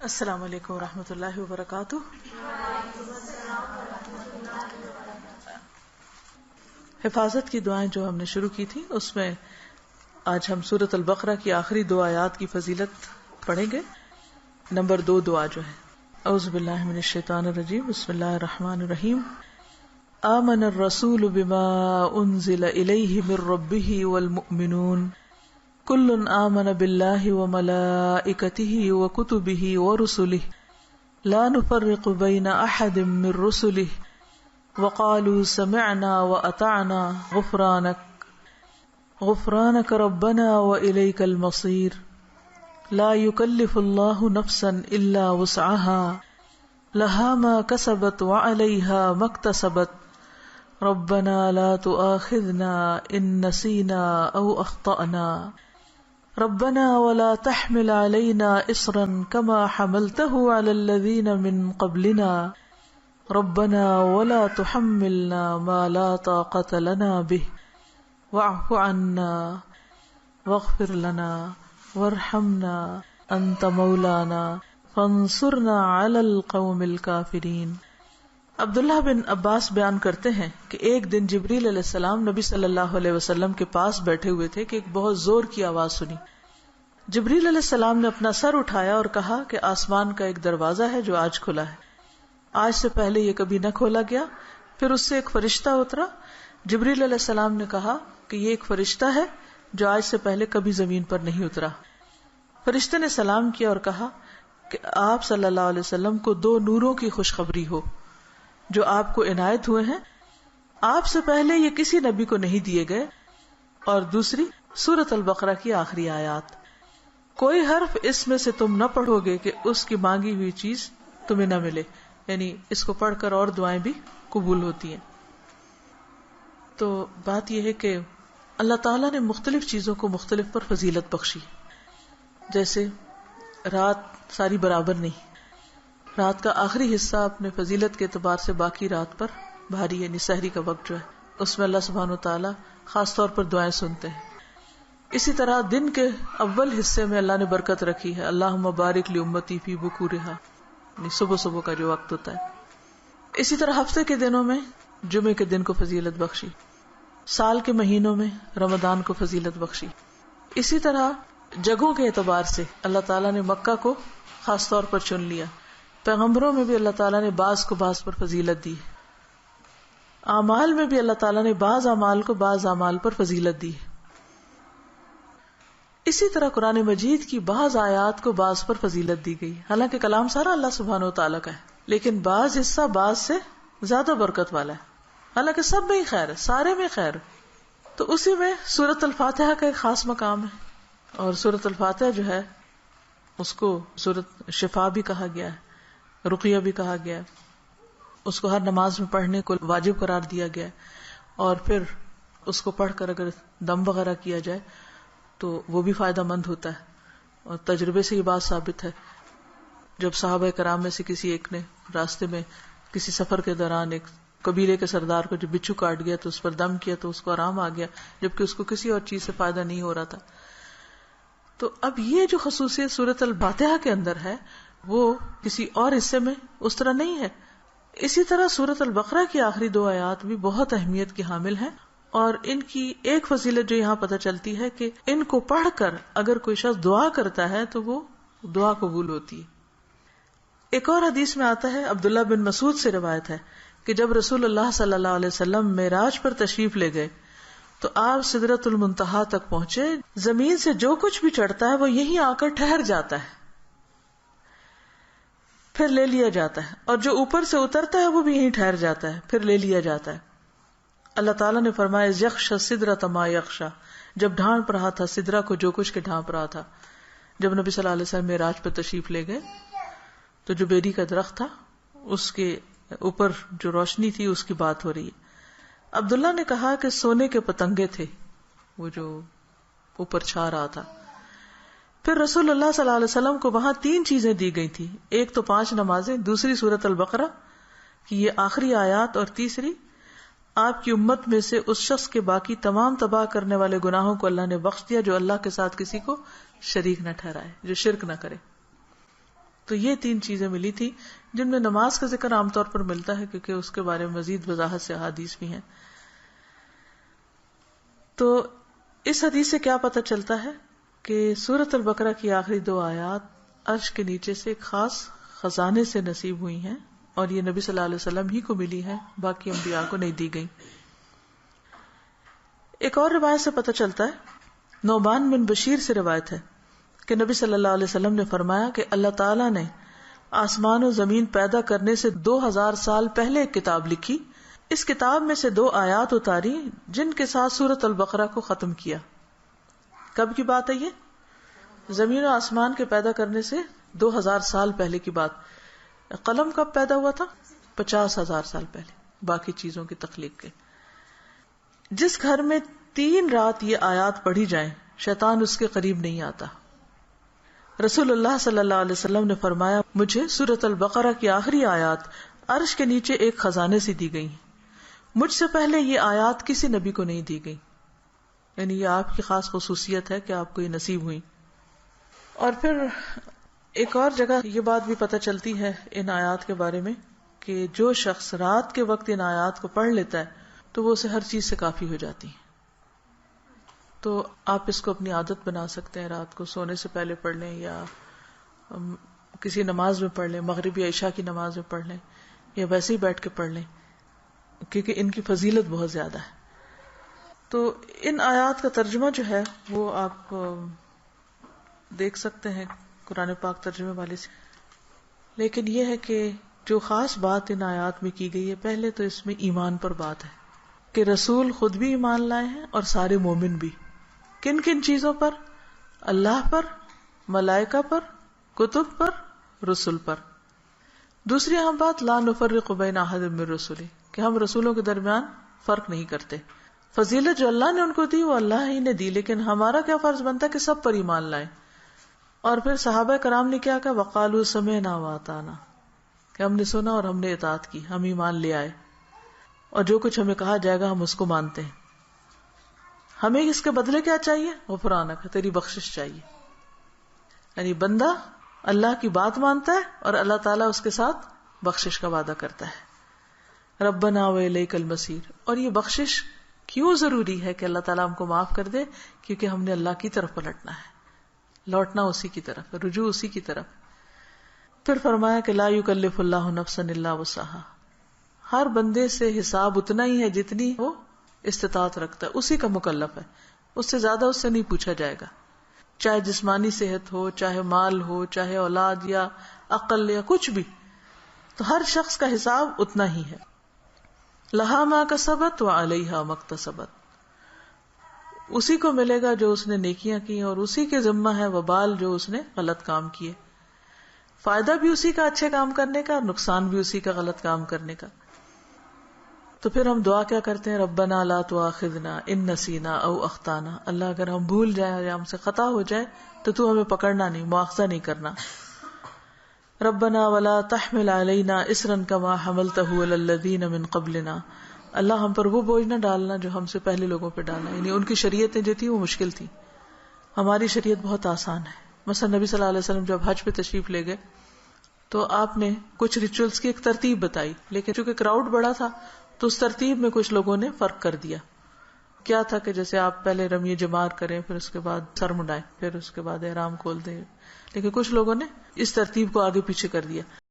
السلام علیکم ورحمۃ اللہ وبرکاتہ۔ حفاظت کی دعائیں جو ہم نے شروع کی تھی، اس میں آج ہم سورۃ البقرہ کی آخری 2 آیات کی فضیلت پڑھیں گے۔ نمبر 2 دعا جو ہے، اعوذ باللہ من الشیطان الرجیم، بسم اللہ الرحمن الرحیم۔ آمن الرسول بما انزل الیہ من ربہ والمؤمنون کل آمن باللہ وملائکتہ وکتبہ ورسلہ لا نفرق بین احد من رسلہ وقالوا سمعنا واطعنا غفرانک ربنا والیک المصیر لا یکلف اللہ نفسا الا وسعها لها ما کسبت وعلیہا ما اکتسبت ربنا لا تؤاخذنا ان نسینا او اخطأنا ربنا ولا تحمل علينا إصرا كما حملته على الذين من قبلنا ربنا ولا تحملنا ما لا طاقة لنا به واعف عنا واغفر لنا وارحمنا أنت مولانا فانصرنا على القوم الكافرين۔ عبداللہ بن عباس بیان کرتے ہیں کہ ایک دن جبریل علیہ السلام نبی صلی اللہ علیہ وسلم کے پاس بیٹھے ہوئے تھے کہ ایک بہت زور کی آواز سنی۔ جبریل علیہ السلام نے اپنا سر اٹھایا اور کہا کہ آسمان کا ایک دروازہ ہے جو آج کھلا ہے، آج سے پہلے یہ کبھی نہ کھولا گیا۔ پھر اس سے ایک فرشتہ اترا۔ جبریل علیہ السلام نے کہا کہ یہ ایک فرشتہ ہے جو آج سے پہلے کبھی زمین پر نہیں اترا۔ فرشتے نے سلام کیا اور کہا کہ آپ صلی اللہ علیہ وسلم کو 2 نوروں کی خوشخبری ہو جو آپ کو عنایت ہوئے ہیں، آپ سے پہلے یہ کسی نبی کو نہیں دیے گئے، اور دوسری سورۃ البقرہ کی آخری آیات۔ کوئی حرف اس میں سے تم نہ پڑھو گے کہ اس کی مانگی ہوئی چیز تمہیں نہ ملے، یعنی اس کو پڑھ کر اور دعائیں بھی قبول ہوتی ہیں۔ تو بات یہ ہے کہ اللہ تعالیٰ نے مختلف چیزوں کو مختلف پر فضیلت بخشی، جیسے رات ساری برابر نہیں، رات کا آخری حصہ اپنے فضیلت کے اعتبار سے باقی رات پر بھاری، یعنی سحری کا وقت جو ہے اس میں اللہ سبحانہ و تعالیٰ خاص طور پر دعائیں سنتے ہیں۔ اسی طرح دن کے اول حصے میں اللہ نے برکت رکھی ہے، اللہم بارک لی امتی فی بکورہا، یعنی صبح صبح کا جو وقت ہوتا ہے۔ اسی طرح ہفتے کے دنوں میں جمعے کے دن کو فضیلت بخشی، سال کے مہینوں میں رمضان کو فضیلت بخشی۔ اسی طرح جگہوں کے اعتبار سے اللہ تعالیٰ نے مکہ کو خاص طور پر چن لیا، پیغمبروں میں بھی اللہ تعالیٰ نے بعض کو بعض پر فضیلت دی، اعمال میں بھی اللہ تعالیٰ نے بعض اعمال کو بعض اعمال پر فضیلت دی۔ اسی طرح قرآن مجید کی بعض آیات کو بعض پر فضیلت دی گئی، حالانکہ کلام سارا اللہ سبحانہ و تعالیٰ کا ہے، لیکن بعض حصہ بعض سے زیادہ برکت والا ہے، حالانکہ سب میں ہی خیر ہے، سارے میں خیر ہے۔ تو اسی میں سورۃ الفاتحہ کا ایک خاص مقام ہے، اور سورۃ الفاتحہ جو ہے اس کو سورۃ شفا بھی کہا گیا ہے، رقیہ بھی کہا گیا ہے، اس کو ہر نماز میں پڑھنے کو واجب قرار دیا گیا ہے، اور پھر اس کو پڑھ کر اگر دم وغیرہ کیا جائے تو وہ بھی فائدہ مند ہوتا ہے، اور تجربے سے یہ بات ثابت ہے۔ جب صحابہ کرام میں سے کسی ایک نے راستے میں کسی سفر کے دوران ایک قبیلے کے سردار کو جو بچھو کاٹ گیا تو اس پر دم کیا تو اس کو آرام آ گیا، جبکہ اس کو کسی اور چیز سے فائدہ نہیں ہو رہا تھا۔ تو اب یہ جو خصوصیت سورۃ الفاتحہ کے اندر ہے وہ کسی اور حصے میں اس طرح نہیں ہے۔ اسی طرح سورۃ البقرہ کی آخری 2 آیات بھی بہت اہمیت کی حامل ہیں، اور ان کی ایک فضیلت جو یہاں پتہ چلتی ہے کہ ان کو پڑھ کر اگر کوئی شخص دعا کرتا ہے تو وہ دعا قبول ہوتی ہے۔ ایک اور حدیث میں آتا ہے، عبداللہ بن مسعود سے روایت ہے کہ جب رسول اللہ صلی اللہ علیہ وسلم معراج پر تشریف لے گئے تو آپ سدرۃ المنتہا تک پہنچے، زمین سے جو کچھ بھی چڑھتا ہے وہ یہیں آ کر ٹھہر جاتا ہے، پھر لے لیا جاتا ہے، اور جو اوپر سے اترتا ہے وہ بھی یہیں ٹھہر جاتا ہے، پھر لے لیا جاتا ہے۔ اللہ تعالیٰ نے فرمایا یخشی سدرۃ ما یخشی، جب ڈھانپ رہا تھا سدرہ کو جو کچھ کے ڈھانپ رہا تھا۔ جب نبی صلی اللہ علیہ وسلم معراج پر تشریف لے گئے تو جو بیری کا درخت تھا اس کے اوپر جو روشنی تھی اس کی بات ہو رہی ہے۔ عبداللہ نے کہا کہ سونے کے پتنگے تھے وہ جو اوپر چھا رہا تھا۔ پھر رسول اللہ صلی اللہ علیہ وسلم کو وہاں 3 چیزیں دی گئی تھی، ایک تو 5 نمازیں، دوسری سورۃ البقرہ کی یہ آخری آیات، اور تیسری آپ کی امت میں سے اس شخص کے باقی تمام تباہ کرنے والے گناہوں کو اللہ نے بخش دیا جو اللہ کے ساتھ کسی کو شریک نہ ٹھہرائے، جو شرک نہ کرے۔ تو یہ 3 چیزیں ملی تھی جن میں نماز کا ذکر عام طور پر ملتا ہے کیونکہ اس کے بارے میں مزید وضاحت سے احادیث بھی ہیں. تو اس حدیث سے کیا پتہ چلتا ہے کہ سورۃ البقرہ کی آخری 2 آیات عرش کے نیچے سے ایک خاص خزانے سے نصیب ہوئی ہیں اور یہ نبی صلی اللہ علیہ وسلم ہی کو ملی ہے، باقی انبیاء کو نہیں دی گئی. ایک اور روایت سے پتہ چلتا ہے، نعمان بن بشیر سے روایت ہے کہ نبی صلی اللہ علیہ وسلم نے فرمایا کہ اللہ تعالیٰ نے آسمان و زمین پیدا کرنے سے 2000 سال پہلے ایک کتاب لکھی. اس کتاب میں سے 2 آیات اتاری جن کے ساتھ سورۃ البقرہ کو ختم کیا. کب کی بات ہے یہ؟ زمین و آسمان کے پیدا کرنے سے 2000 سال پہلے کی بات. قلم کب پیدا ہوا تھا؟ 50,000 سال پہلے، باقی چیزوں کی تخلیق کے. جس گھر میں 3 رات یہ آیات پڑھی جائیں شیطان اس کے قریب نہیں آتا. رسول اللہ صلی اللہ علیہ وسلم نے فرمایا، مجھے سورۃ البقرہ کی آخری آیات عرش کے نیچے ایک خزانے سے دی گئی. مجھ سے پہلے یہ آیات کسی نبی کو نہیں دی گئی، یعنی یہ آپ کی خاص خصوصیت ہے کہ آپ کو یہ نصیب ہوئی. اور پھر ایک اور جگہ یہ بات بھی پتہ چلتی ہے ان آیات کے بارے میں کہ جو شخص رات کے وقت ان آیات کو پڑھ لیتا ہے تو وہ اسے ہر چیز سے کافی ہو جاتی ہے. تو آپ اس کو اپنی عادت بنا سکتے ہیں، رات کو سونے سے پہلے پڑھ لیں یا کسی نماز میں پڑھ لیں، مغرب یا عشاء کی نماز میں پڑھ لیں یا ویسے ہی بیٹھ کے پڑھ لیں، کیونکہ ان کی فضیلت بہت زیادہ ہے. تو ان آیات کا ترجمہ جو ہے وہ آپ دیکھ سکتے ہیں قرآن پاک ترجمے والے سے. لیکن یہ ہے کہ جو خاص بات ان آیات میں کی گئی ہے، پہلے تو اس میں ایمان پر بات ہے کہ رسول خود بھی ایمان لائے ہیں اور سارے مومن بھی. کن کن چیزوں پر؟ اللہ پر، ملائکہ پر، کتب پر، رسول پر. دوسری اہم بات، لا نفرق بین احد من رسلہ، کہ ہم رسولوں کے درمیان فرق نہیں کرتے. فضیلت جو اللہ نے ان کو دی وہ اللہ ہی نے دی، لیکن ہمارا کیا فرض بنتا ہے کہ سب پر ایمان لائیں. اور پھر صحابہ کرام نے کیا کہا، وقالوا سمعنا واطعنا، کہ ہم نے سنا اور ہم نے اطاعت کی، ہم ایمان لے آئے اور جو کچھ ہمیں کہا جائے گا ہم اس کو مانتے ہیں. ہمیں اس کے بدلے کیا چاہیے؟ غفرانک، تیری بخشش چاہیے. یعنی بندہ اللہ کی بات مانتا ہے اور اللہ تعالیٰ اس کے ساتھ بخشش کا وعدہ کرتا ہے. ربنا والیک المصیر. اور یہ بخشش کیوں ضروری ہے کہ اللہ تعالیٰ ہم کو معاف کر دے؟ کیونکہ ہم نے اللہ کی طرف پلٹنا ہے، لوٹنا اسی کی طرف، رجوع اسی کی طرف. پھر فرمایا کہ لا یکلف اللہ نفسا الا وسعہا، ہر بندے سے حساب اتنا ہی ہے جتنی وہ استطاعت رکھتا ہے، اسی کا مکلف ہے، اس سے زیادہ اس سے نہیں پوچھا جائے گا. چاہے جسمانی صحت ہو، چاہے مال ہو، چاہے اولاد یا عقل یا کچھ بھی، تو ہر شخص کا حساب اتنا ہی ہے. لہا ما کسبت وعلیہا ما اکتسبت، اسی کو ملے گا جو اس نے نیکیاں کی اور اسی کے ذمہ ہے وبال جو اس نے غلط کام کیے. فائدہ بھی اسی کا اچھے کام کرنے کا اور نقصان بھی اسی کا غلط کام کرنے کا. تو پھر ہم دعا کیا کرتے ہیں، ربنا لا تؤاخذنا ان نسینا او اخطانا، اللہ اگر ہم بھول جائیں یا ہم سے خطا ہو جائے تو تو ہمیں پکڑنا نہیں، مؤاخذہ نہیں کرنا. ربنا ولا تحمل علینا اصرا کما حملتہ علی الذین من قبلنا، اللہ ہم پر وہ بوجھ نہ ڈالنا جو ہم سے پہلے لوگوں پہ ڈالا. یعنی ان کی شریعتیں جو تھی وہ مشکل تھی، ہماری شریعت بہت آسان ہے. مثلا نبی صلی اللہ علیہ وسلم جب حج پہ تشریف لے گئے تو آپ نے کچھ ریچولز کی ایک ترتیب بتائی، لیکن چونکہ کراؤڈ بڑا تھا تو اس ترتیب میں کچھ لوگوں نے فرق کر دیا. کیا تھا کہ جیسے آپ پہلے رمی جمار کریں، پھر اس کے بعد سر مڈائیں، پھر اس کے بعد احرام کھول دیں، لیکن کچھ لوگوں نے اس ترتیب کو آگے پیچھے کر دیا.